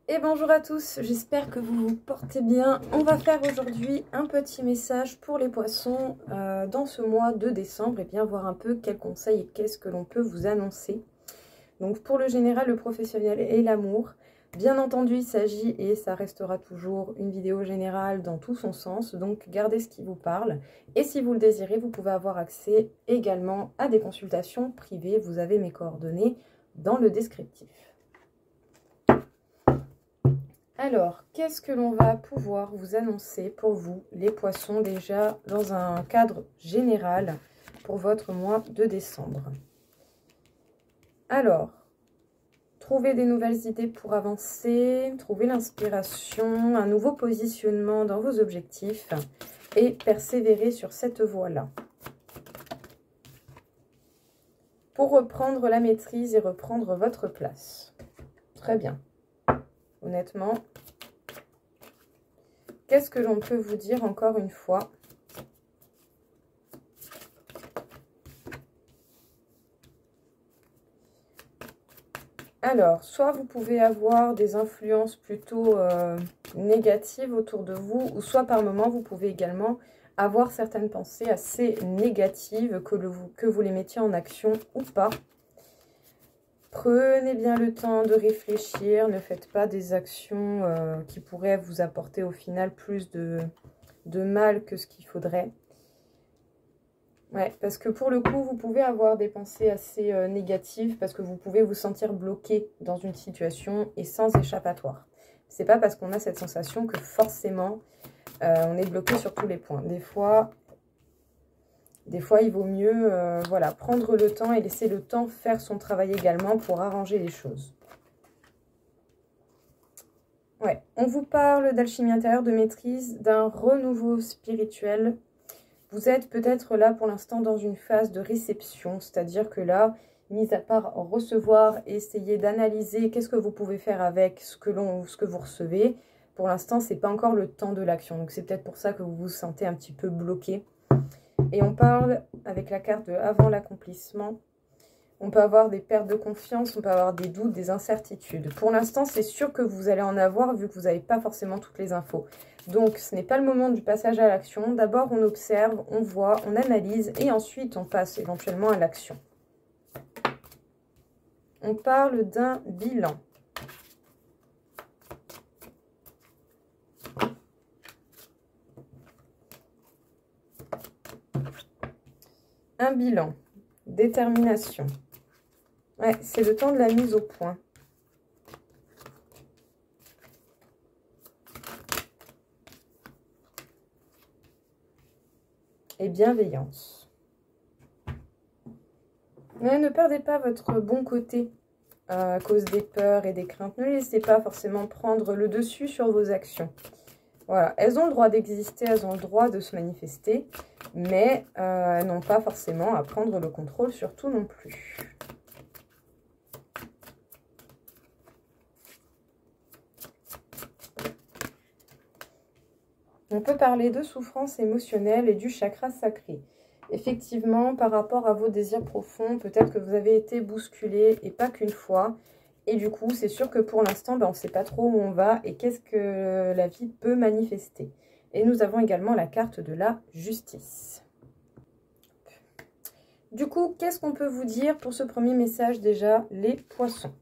Et bonjour à tous, j'espère que vous vous portez bien. On va faire aujourd'hui un petit message pour les poissons dans ce mois de décembre et bien voir un peu quels conseils et qu'est-ce que l'on peut vous annoncer. Donc pour le général, le professionnel et l'amour, bien entendu il s'agit et ça restera toujours une vidéo générale dans tout son sens, donc gardez ce qui vous parle. Et si vous le désirez, vous pouvez avoir accès également à des consultations privées, vous avez mes coordonnées dans le descriptif. Alors, qu'est-ce que l'on va pouvoir vous annoncer pour vous, les poissons, déjà dans un cadre général pour votre mois de décembre? Alors, trouvez des nouvelles idées pour avancer, trouver l'inspiration, un nouveau positionnement dans vos objectifs et persévérer sur cette voie-là. Pour reprendre la maîtrise et reprendre votre place. Très bien. Honnêtement, qu'est-ce que l'on peut vous dire encore une fois? Alors, soit vous pouvez avoir des influences plutôt négatives autour de vous, ou soit par moment, vous pouvez également avoir certaines pensées assez négatives, que vous les mettiez en action ou pas. Prenez bien le temps de réfléchir, ne faites pas des actions qui pourraient vous apporter au final plus de mal que ce qu'il faudrait. Ouais, parce que pour le coup, vous pouvez avoir des pensées assez négatives parce que vous pouvez vous sentir bloqué dans une situation et sans échappatoire. C'est pas parce qu'on a cette sensation que forcément on est bloqué sur tous les points. Des fois il vaut mieux voilà, prendre le temps et laisser le temps faire son travail également pour arranger les choses. Ouais, on vous parle d'alchimie intérieure, de maîtrise, d'un renouveau spirituel. Vous êtes peut-être là pour l'instant dans une phase de réception, c'est-à-dire que là, mis à part recevoir et essayer d'analyser qu'est-ce que vous pouvez faire avec ce que vous recevez, pour l'instant, ce n'est pas encore le temps de l'action. Donc c'est peut-être pour ça que vous vous sentez un petit peu bloqué. Et on parle avec la carte de avant l'accomplissement. On peut avoir des pertes de confiance, on peut avoir des doutes, des incertitudes. Pour l'instant, c'est sûr que vous allez en avoir vu que vous n'avez pas forcément toutes les infos. Donc, ce n'est pas le moment du passage à l'action. D'abord, on observe, on voit, on analyse et ensuite, on passe éventuellement à l'action. On parle d'un bilan. Un bilan. Détermination. Ouais, c'est le temps de la mise au point. Et bienveillance. Mais ne perdez pas votre bon côté à cause des peurs et des craintes. Ne laissez pas forcément prendre le dessus sur vos actions. Voilà, elles ont le droit d'exister, elles ont le droit de se manifester, mais elles n'ont pas forcément à prendre le contrôle sur tout non plus. On peut parler de souffrance émotionnelle et du chakra sacré. Effectivement, par rapport à vos désirs profonds, peut-être que vous avez été bousculé et pas qu'une fois. Et du coup, c'est sûr que pour l'instant, on ne sait pas trop où on va et qu'est-ce que la vie peut manifester. Et nous avons également la carte de la justice. Du coup, qu'est-ce qu'on peut vous dire pour ce premier message déjà, les poissons?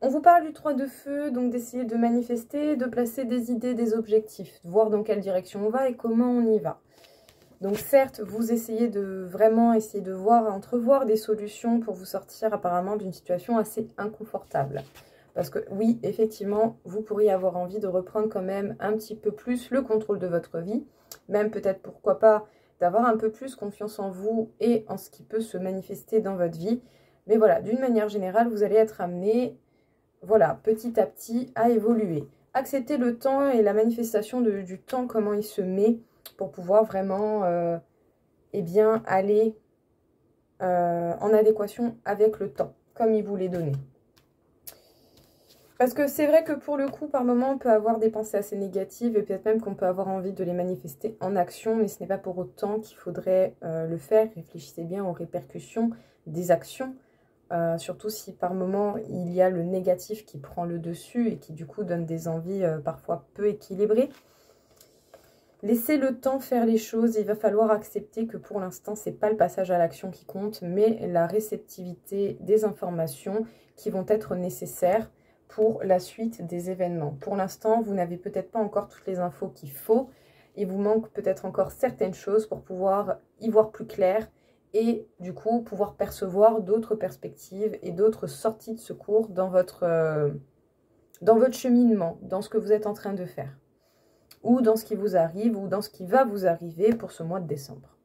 On vous parle du 3 de feu, donc d'essayer de manifester, de placer des idées, des objectifs, de voir dans quelle direction on va et comment on y va. Donc certes, vous essayez de vraiment essayer de voir, entrevoir des solutions pour vous sortir apparemment d'une situation assez inconfortable. Parce que oui, effectivement, vous pourriez avoir envie de reprendre quand même un petit peu plus le contrôle de votre vie. Même peut-être, pourquoi pas, d'avoir un peu plus confiance en vous et en ce qui peut se manifester dans votre vie. Mais voilà, d'une manière générale, vous allez être amené, voilà, petit à petit à évoluer. Accepter le temps et la manifestation du temps, comment il se met, pour pouvoir vraiment eh bien, aller en adéquation avec le temps, comme il vous l'est donné. Parce que c'est vrai que pour le coup, par moment, on peut avoir des pensées assez négatives et peut-être même qu'on peut avoir envie de les manifester en action, mais ce n'est pas pour autant qu'il faudrait le faire. Réfléchissez bien aux répercussions des actions surtout si par moment il y a le négatif qui prend le dessus et qui du coup donne des envies parfois peu équilibrées. Laissez le temps faire les choses, il va falloir accepter que pour l'instant, ce n'est pas le passage à l'action qui compte, mais la réceptivité des informations qui vont être nécessaires pour la suite des événements. Pour l'instant, vous n'avez peut-être pas encore toutes les infos qu'il faut, il vous manque peut-être encore certaines choses pour pouvoir y voir plus clair et du coup pouvoir percevoir d'autres perspectives et d'autres sorties de secours dans votre cheminement, dans ce que vous êtes en train de faire, ou dans ce qui vous arrive, ou dans ce qui va vous arriver pour ce mois de décembre.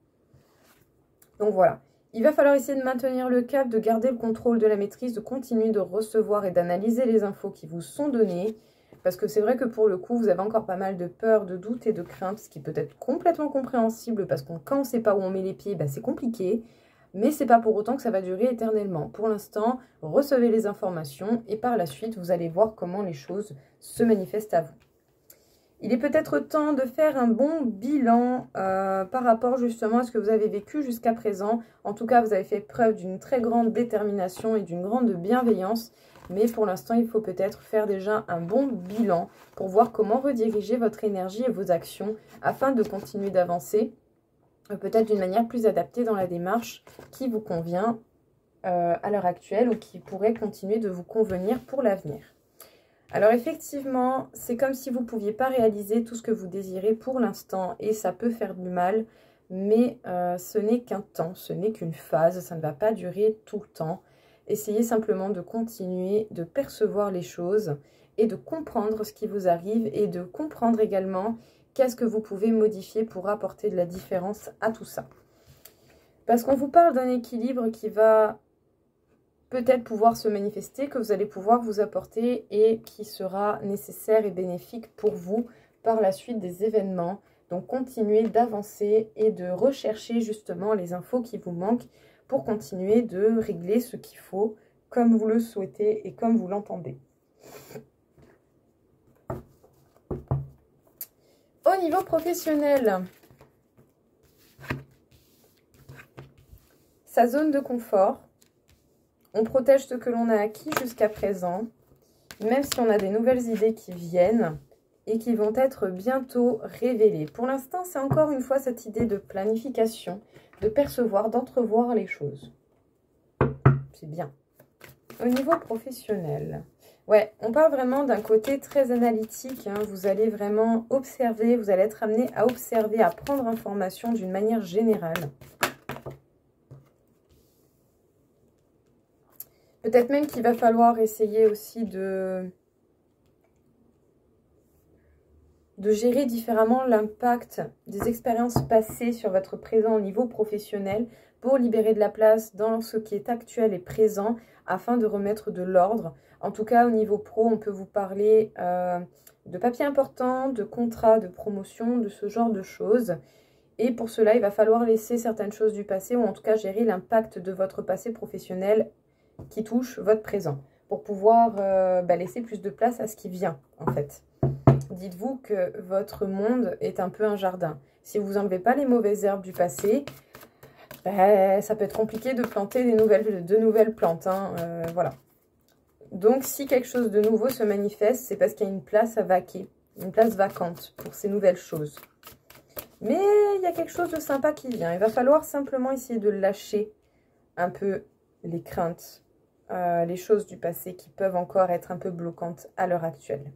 Donc voilà, il va falloir essayer de maintenir le cap, de garder le contrôle de la maîtrise, de continuer de recevoir et d'analyser les infos qui vous sont données, parce que c'est vrai que pour le coup, vous avez encore pas mal de peur, de doute et de crainte, ce qui peut être complètement compréhensible, parce que quand on ne sait pas où on met les pieds, bah c'est compliqué, mais c'est pas pour autant que ça va durer éternellement. Pour l'instant, recevez les informations, et par la suite, vous allez voir comment les choses se manifestent à vous. Il est peut-être temps de faire un bon bilan par rapport justement à ce que vous avez vécu jusqu'à présent. En tout cas, vous avez fait preuve d'une très grande détermination et d'une grande bienveillance. Mais pour l'instant, il faut peut-être faire déjà un bon bilan pour voir comment rediriger votre énergie et vos actions afin de continuer d'avancer, peut-être d'une manière plus adaptée dans la démarche qui vous convient à l'heure actuelle ou qui pourrait continuer de vous convenir pour l'avenir. Alors effectivement, c'est comme si vous ne pouviez pas réaliser tout ce que vous désirez pour l'instant et ça peut faire du mal, mais ce n'est qu'un temps, ce n'est qu'une phase, ça ne va pas durer tout le temps. Essayez simplement de continuer de percevoir les choses et de comprendre ce qui vous arrive et de comprendre également qu'est-ce que vous pouvez modifier pour apporter de la différence à tout ça. Parce qu'on vous parle d'un équilibre qui va peut-être pouvoir se manifester, que vous allez pouvoir vous apporter et qui sera nécessaire et bénéfique pour vous par la suite des événements. Donc continuez d'avancer et de rechercher justement les infos qui vous manquent pour continuer de régler ce qu'il faut comme vous le souhaitez et comme vous l'entendez. Au niveau professionnel, sa zone de confort. On protège ce que l'on a acquis jusqu'à présent, même si on a des nouvelles idées qui viennent et qui vont être bientôt révélées. Pour l'instant, c'est encore une fois cette idée de planification, de percevoir, d'entrevoir les choses. C'est bien. Au niveau professionnel, ouais, on parle vraiment d'un côté très analytique. Hein. Vous allez vraiment observer, vous allez être amené à observer, à prendre information d'une manière générale. Peut-être même qu'il va falloir essayer aussi de gérer différemment l'impact des expériences passées sur votre présent au niveau professionnel pour libérer de la place dans ce qui est actuel et présent afin de remettre de l'ordre. En tout cas, au niveau pro, on peut vous parler de papiers importants, de contrats, de promotion, de ce genre de choses. Et pour cela, il va falloir laisser certaines choses du passé ou en tout cas gérer l'impact de votre passé professionnel qui touche votre présent pour pouvoir laisser plus de place à ce qui vient en fait. Dites-vous que votre monde est un peu un jardin. Si vous n'enlevez pas les mauvaises herbes du passé, ça peut être compliqué de planter de nouvelles plantes. Hein, voilà. Donc si quelque chose de nouveau se manifeste, c'est parce qu'il y a une place à vaquer, une place vacante pour ces nouvelles choses. Mais il y a quelque chose de sympa qui vient. Il va falloir simplement essayer de lâcher un peu les craintes, les choses du passé qui peuvent encore être un peu bloquantes à l'heure actuelle.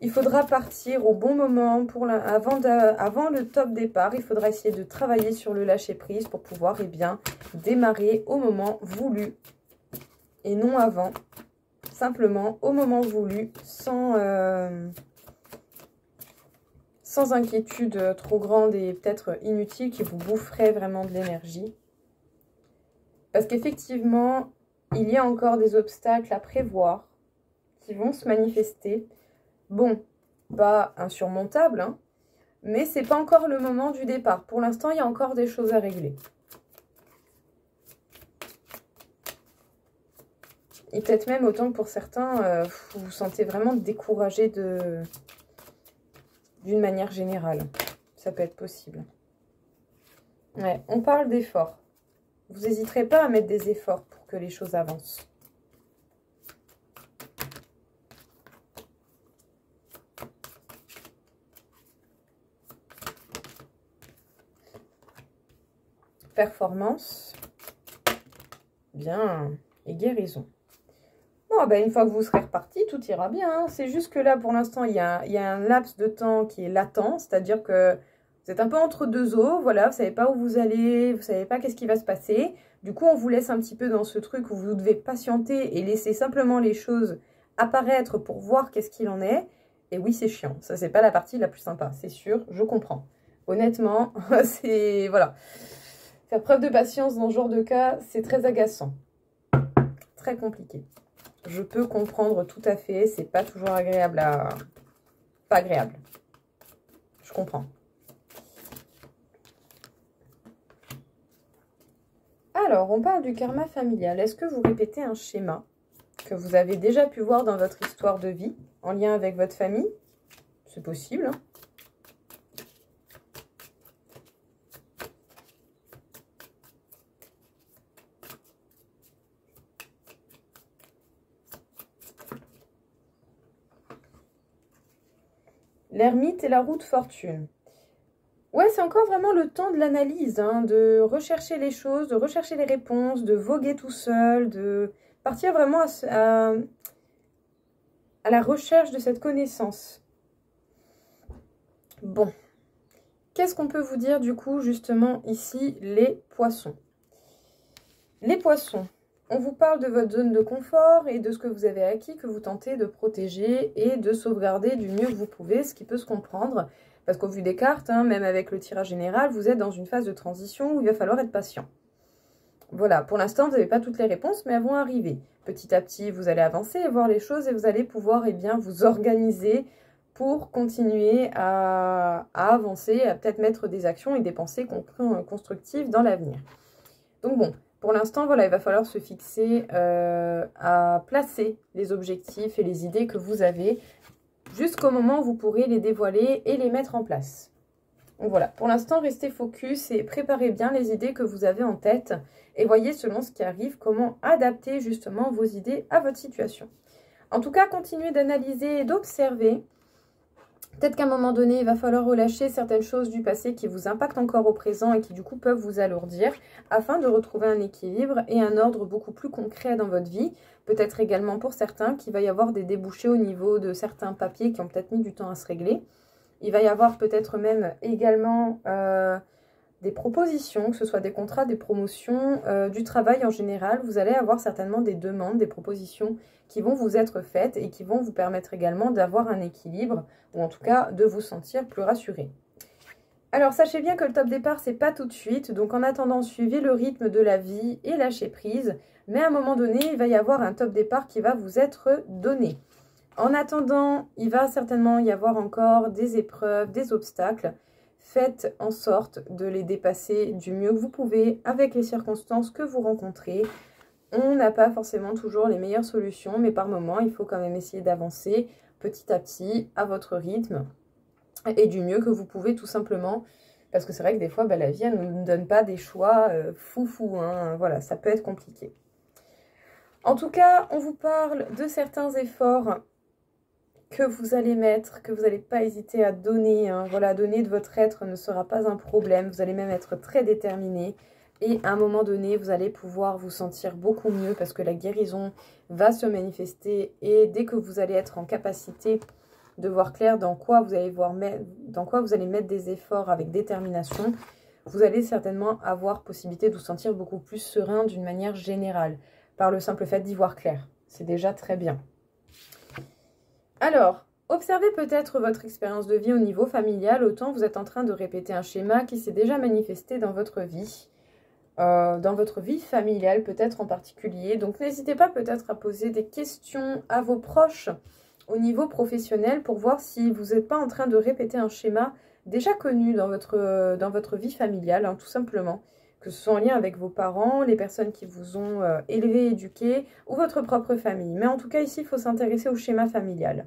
Il faudra partir au bon moment avant le top départ. Il faudra essayer de travailler sur le lâcher prise pour pouvoir démarrer au moment voulu et non avant. Simplement au moment voulu, sans inquiétude trop grande et peut-être inutile qui vous boufferait vraiment de l'énergie. Parce qu'effectivement, il y a encore des obstacles à prévoir qui vont se manifester. Bon, pas insurmontable, hein, mais c'est pas encore le moment du départ. Pour l'instant, il y a encore des choses à régler. Et peut-être même autant que pour certains, vous vous sentez vraiment découragé d'une manière générale. Ça peut être possible. Ouais, on parle d'efforts. Vous n'hésiterez pas à mettre des efforts pour que les choses avancent. Performance. Bien. Et guérison. Bon, ben, une fois que vous serez reparti, tout ira bien. Hein. C'est juste que là, pour l'instant, il y a un laps de temps qui est latent. C'est-à-dire que vous êtes un peu entre deux eaux. Voilà, vous ne savez pas où vous allez. Vous ne savez pas qu'est-ce qui va se passer. Du coup, on vous laisse un petit peu dans ce truc où vous devez patienter et laisser simplement les choses apparaître pour voir qu'est-ce qu'il en est. Et oui, c'est chiant. Ça, c'est pas la partie la plus sympa. C'est sûr, je comprends. Honnêtement, c'est... Voilà. Faire preuve de patience dans ce genre de cas, c'est très agaçant. Très compliqué. Je peux comprendre tout à fait. C'est pas toujours agréable à... Pas agréable. Je comprends. Alors, on parle du karma familial. Est-ce que vous répétez un schéma que vous avez déjà pu voir dans votre histoire de vie, en lien avec votre famille? C'est possible, hein. L'ermite et la roue de fortune. Ouais, c'est encore vraiment le temps de l'analyse, hein, de rechercher les choses, de rechercher les réponses, de voguer tout seul, de partir vraiment à la recherche de cette connaissance. Bon, qu'est-ce qu'on peut vous dire du coup justement ici, les poissons? Les poissons, on vous parle de votre zone de confort et de ce que vous avez acquis, que vous tentez de protéger et de sauvegarder du mieux que vous pouvez, ce qui peut se comprendre. Parce qu'au vu des cartes, hein, même avec le tirage général, vous êtes dans une phase de transition où il va falloir être patient. Voilà, pour l'instant, vous n'avez pas toutes les réponses, mais elles vont arriver. Petit à petit, vous allez avancer et voir les choses et vous allez pouvoir bien, vous organiser pour continuer à avancer, à peut-être mettre des actions et des pensées constructives dans l'avenir. Donc bon, pour l'instant, voilà, il va falloir se fixer à placer les objectifs et les idées que vous avez jusqu'au moment où vous pourrez les dévoiler et les mettre en place. Donc voilà, pour l'instant, restez focus et préparez bien les idées que vous avez en tête et voyez selon ce qui arrive comment adapter justement vos idées à votre situation. En tout cas, continuez d'analyser et d'observer. Peut-être qu'à un moment donné, il va falloir relâcher certaines choses du passé qui vous impactent encore au présent et qui du coup peuvent vous alourdir afin de retrouver un équilibre et un ordre beaucoup plus concret dans votre vie. Peut-être également pour certains qu'il va y avoir des débouchés au niveau de certains papiers qui ont peut-être mis du temps à se régler. Il va y avoir peut-être même également des propositions, que ce soit des contrats, des promotions, du travail en général. Vous allez avoir certainement des demandes, des propositions qui vont vous être faites et qui vont vous permettre également d'avoir un équilibre ou en tout cas de vous sentir plus rassuré. Alors sachez bien que le top départ, c'est pas tout de suite. Donc en attendant, suivez le rythme de la vie et lâchez prise. Mais à un moment donné, il va y avoir un top départ qui va vous être donné. En attendant, il va certainement y avoir encore des épreuves, des obstacles. Faites en sorte de les dépasser du mieux que vous pouvez avec les circonstances que vous rencontrez. On n'a pas forcément toujours les meilleures solutions, mais par moments, il faut quand même essayer d'avancer petit à petit, à votre rythme, et du mieux que vous pouvez tout simplement. Parce que c'est vrai que des fois, la vie, elle ne nous donne pas des choix foufou, hein. Voilà, ça peut être compliqué. En tout cas, on vous parle de certains efforts que vous allez mettre, que vous n'allez pas hésiter à donner. Hein. Voilà, donner de votre être ne sera pas un problème. Vous allez même être très déterminé. Et à un moment donné, vous allez pouvoir vous sentir beaucoup mieux parce que la guérison va se manifester. Et dès que vous allez être en capacité de voir clair dans quoi vous allez mettre des efforts avec détermination, vous allez certainement avoir possibilité de vous sentir beaucoup plus serein d'une manière générale. Par le simple fait d'y voir clair. C'est déjà très bien. Alors, observez peut-être votre expérience de vie au niveau familial, autant vous êtes en train de répéter un schéma qui s'est déjà manifesté dans votre vie familiale peut-être en particulier. Donc n'hésitez pas peut-être à poser des questions à vos proches au niveau professionnel pour voir si vous n'êtes pas en train de répéter un schéma déjà connu dans votre vie familiale, hein, tout simplement. Que ce soit en lien avec vos parents, les personnes qui vous ont élevé, éduqué, ou votre propre famille. Mais en tout cas, ici, il faut s'intéresser au schéma familial.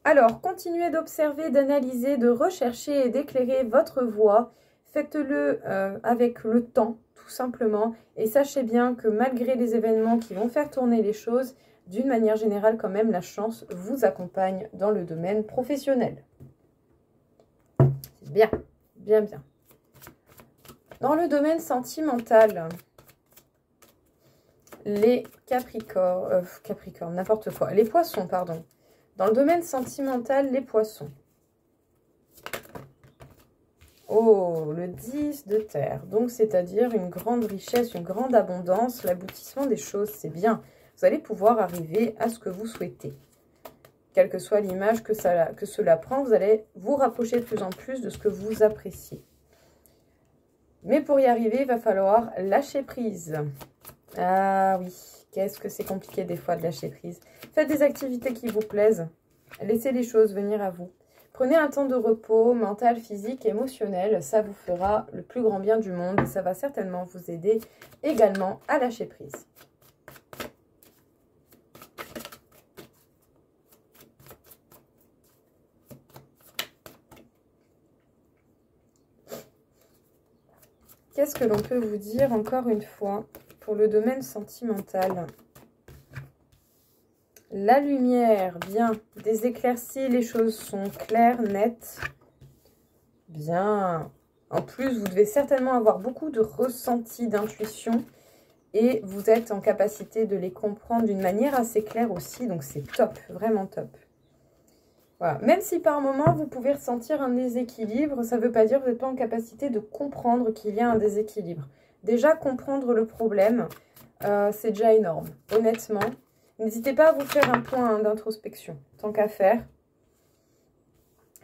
Alors, continuez d'observer, d'analyser, de rechercher et d'éclairer votre voie. Faites-le avec le temps, tout tout simplement. Et sachez bien que malgré les événements qui vont faire tourner les choses, d'une manière générale quand même, la chance vous accompagne dans le domaine professionnel. C'est bien, bien, bien. Dans le domaine sentimental, les Capricornes, n'importe quoi. Les poissons, pardon. Dans le domaine sentimental, les poissons. Oh, le 10 de terre. Donc, c'est-à-dire une grande richesse, une grande abondance, l'aboutissement des choses, c'est bien. Vous allez pouvoir arriver à ce que vous souhaitez. Quelle que soit l'image que cela prend, vous allez vous rapprocher de plus en plus de ce que vous appréciez. Mais pour y arriver, il va falloir lâcher prise. Ah oui, qu'est-ce que c'est compliqué des fois de lâcher prise. Faites des activités qui vous plaisent. Laissez les choses venir à vous. Prenez un temps de repos mental, physique, émotionnel. Ça vous fera le plus grand bien du monde. Et ça va certainement vous aider également à lâcher prise. Qu'est-ce que l'on peut vous dire encore une fois pour le domaine sentimental? La lumière, bien. Des éclaircies, les choses sont claires, nettes. Bien. En plus, vous devez certainement avoir beaucoup de ressenti, d'intuition. Et vous êtes en capacité de les comprendre d'une manière assez claire aussi. Donc, c'est top, vraiment top. Voilà. Même si par moment, vous pouvez ressentir un déséquilibre, ça ne veut pas dire que vous n'êtes pas en capacité de comprendre qu'il y a un déséquilibre. Déjà, comprendre le problème, c'est déjà énorme. Honnêtement, n'hésitez pas à vous faire un point d'introspection, tant qu'à faire.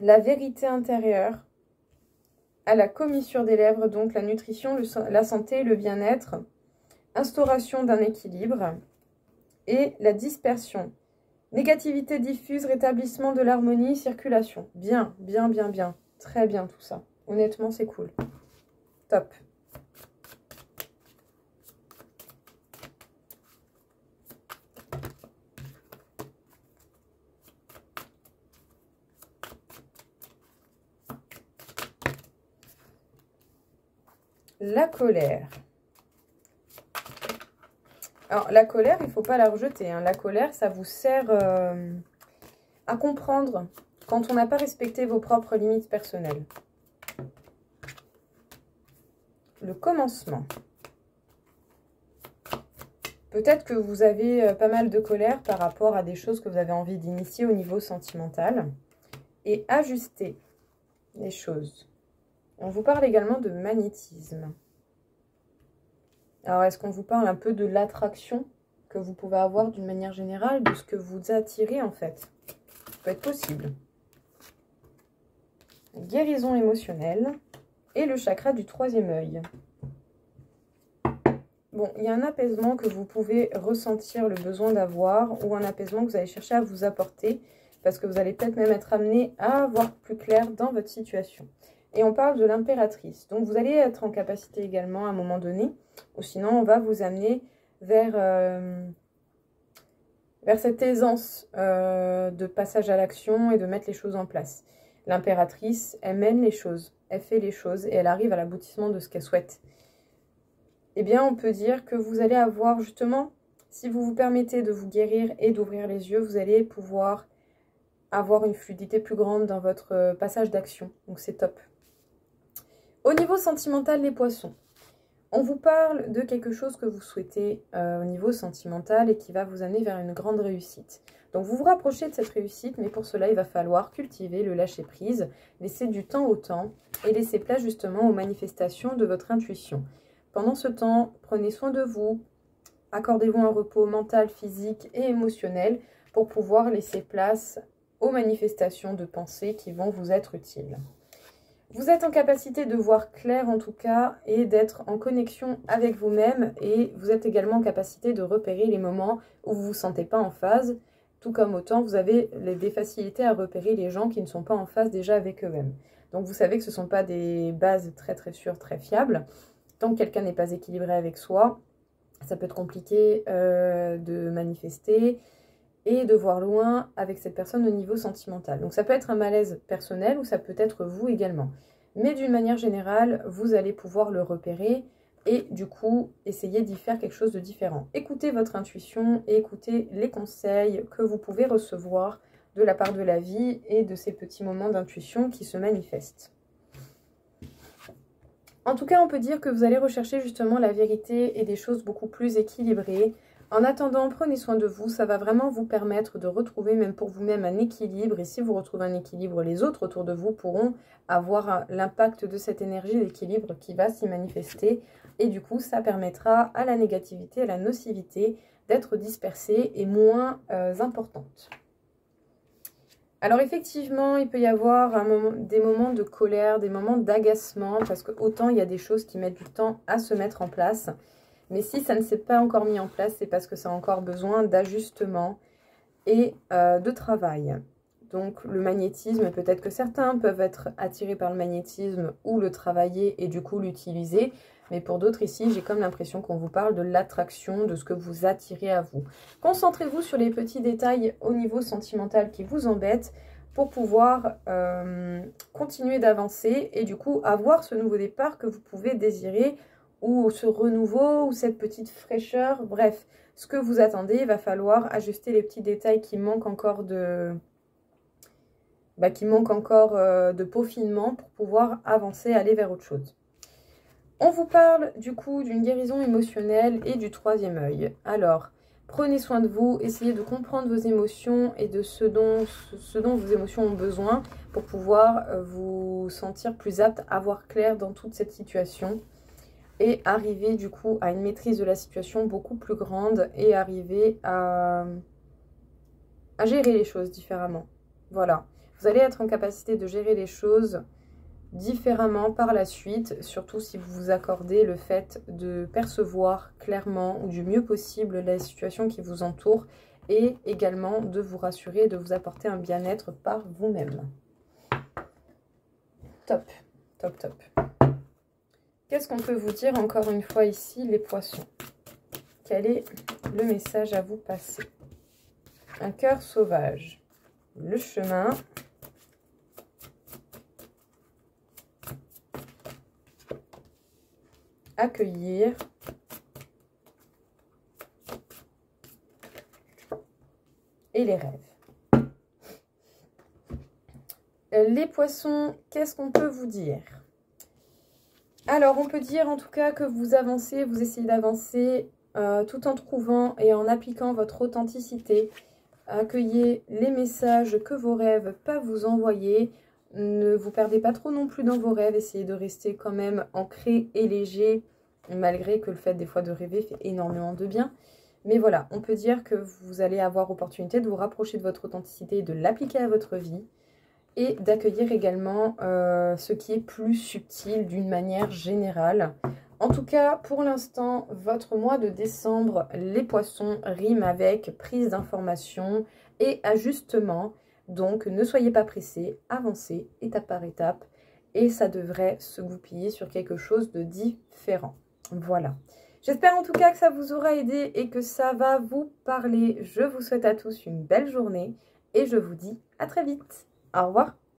La vérité intérieure, à la commissure des lèvres, donc la nutrition, la santé, le bien-être, instauration d'un équilibre et la dispersion. Négativité diffuse, rétablissement de l'harmonie, circulation. Bien, bien, bien, bien. Très bien tout ça. Honnêtement, c'est cool. Top. La colère. Alors, la colère, il ne faut pas la rejeter. Hein. La colère, ça vous sert à comprendre quand on n'a pas respecté vos propres limites personnelles. Le commencement. Peut-être que vous avez pas mal de colère par rapport à des choses que vous avez envie d'initier au niveau sentimental. Et ajuster les choses. On vous parle également de magnétisme. Alors, est-ce qu'on vous parle un peu de l'attraction que vous pouvez avoir d'une manière générale, de ce que vous attirez en fait? Ça peut être possible. Guérison émotionnelle et le chakra du troisième œil. Bon, il y a un apaisement que vous pouvez ressentir le besoin d'avoir ou un apaisement que vous allez chercher à vous apporter parce que vous allez peut-être même être amené à voir plus clair dans votre situation. Et on parle de l'impératrice. Donc, vous allez être en capacité également à un moment donné, ou sinon, on va vous amener vers cette aisance de passage à l'action et de mettre les choses en place. L'impératrice, elle mène les choses, elle fait les choses et elle arrive à l'aboutissement de ce qu'elle souhaite. Eh bien, on peut dire que vous allez avoir justement, si vous vous permettez de vous guérir et d'ouvrir les yeux, vous allez pouvoir avoir une fluidité plus grande dans votre passage d'action. Donc, c'est top. Au niveau sentimental, les poissons, on vous parle de quelque chose que vous souhaitez au niveau sentimental et qui va vous amener vers une grande réussite. Donc, vous vous rapprochez de cette réussite, mais pour cela, il va falloir cultiver le lâcher-prise, laisser du temps au temps et laisser place justement aux manifestations de votre intuition. Pendant ce temps, prenez soin de vous, accordez-vous un repos mental, physique et émotionnel pour pouvoir laisser place aux manifestations de pensée qui vont vous être utiles. Vous êtes en capacité de voir clair en tout cas et d'être en connexion avec vous-même et vous êtes également en capacité de repérer les moments où vous ne vous sentez pas en phase, tout comme autant vous avez des facilités à repérer les gens qui ne sont pas en phase déjà avec eux-mêmes. Donc vous savez que ce ne sont pas des bases très sûres, très fiables. Tant que quelqu'un n'est pas équilibré avec soi, ça peut être compliqué de manifester et de voir loin avec cette personne au niveau sentimental. Donc ça peut être un malaise personnel ou ça peut être vous également. Mais d'une manière générale, vous allez pouvoir le repérer et du coup, essayez d'y faire quelque chose de différent. Écoutez votre intuition et écoutez les conseils que vous pouvez recevoir de la part de la vie et de ces petits moments d'intuition qui se manifestent. En tout cas, on peut dire que vous allez rechercher justement la vérité et des choses beaucoup plus équilibrées. En attendant, prenez soin de vous, ça va vraiment vous permettre de retrouver même pour vous-même un équilibre. Et si vous retrouvez un équilibre, les autres autour de vous pourront avoir l'impact de cette énergie d'équilibre qui va s'y manifester. Et du coup, ça permettra à la négativité, à la nocivité d'être dispersée et moins importante. Alors effectivement, il peut y avoir des moments de colère, des moments d'agacement, parce que autant il y a des choses qui mettent du temps à se mettre en place. Mais si ça ne s'est pas encore mis en place, c'est parce que ça a encore besoin d'ajustement et de travail. Donc le magnétisme, peut-être que certains peuvent être attirés par le magnétisme ou le travailler et du coup l'utiliser. Mais pour d'autres ici, j'ai comme l'impression qu'on vous parle de l'attraction, de ce que vous attirez à vous. Concentrez-vous sur les petits détails au niveau sentimental qui vous embêtent pour pouvoir continuer d'avancer et du coup avoir ce nouveau départ que vous pouvez désirer ou ce renouveau ou cette petite fraîcheur. Bref, ce que vous attendez, il va falloir ajuster les petits détails qui manquent encore de peaufinement pour pouvoir avancer, aller vers autre chose. On vous parle du coup d'une guérison émotionnelle et du troisième œil. Alors, prenez soin de vous, essayez de comprendre vos émotions et de ce dont vos émotions ont besoin pour pouvoir vous sentir plus apte à voir clair dans toute cette situation et arriver du coup à une maîtrise de la situation beaucoup plus grande et arriver à gérer les choses différemment. Voilà, vous allez être en capacité de gérer les choses différemment par la suite, surtout si vous vous accordez le fait de percevoir clairement ou du mieux possible la situation qui vous entoure et également de vous rassurer, de vous apporter un bien-être par vous-même. Top, top, top. Qu'est-ce qu'on peut vous dire encore une fois ici, les poissons? Quel est le message à vous passer? Un cœur sauvage, le chemin, accueillir, et les rêves. Les poissons, qu'est-ce qu'on peut vous dire? Alors, on peut dire en tout cas que vous avancez, vous essayez d'avancer tout en trouvant et en appliquant votre authenticité. Accueillez les messages que vos rêves peuvent vous envoyer. Ne vous perdez pas trop non plus dans vos rêves. Essayez de rester quand même ancré et léger, malgré que le fait des fois de rêver fait énormément de bien. Mais voilà, on peut dire que vous allez avoir opportunité de vous rapprocher de votre authenticité et de l'appliquer à votre vie. Et d'accueillir également ce qui est plus subtil d'une manière générale. En tout cas, pour l'instant, votre mois de décembre, les poissons, rime avec prise d'information et ajustement. Donc, ne soyez pas pressés, avancez étape par étape. Et ça devrait se goupiller sur quelque chose de différent. Voilà. J'espère en tout cas que ça vous aura aidé et que ça va vous parler. Je vous souhaite à tous une belle journée et je vous dis à très vite. Au revoir.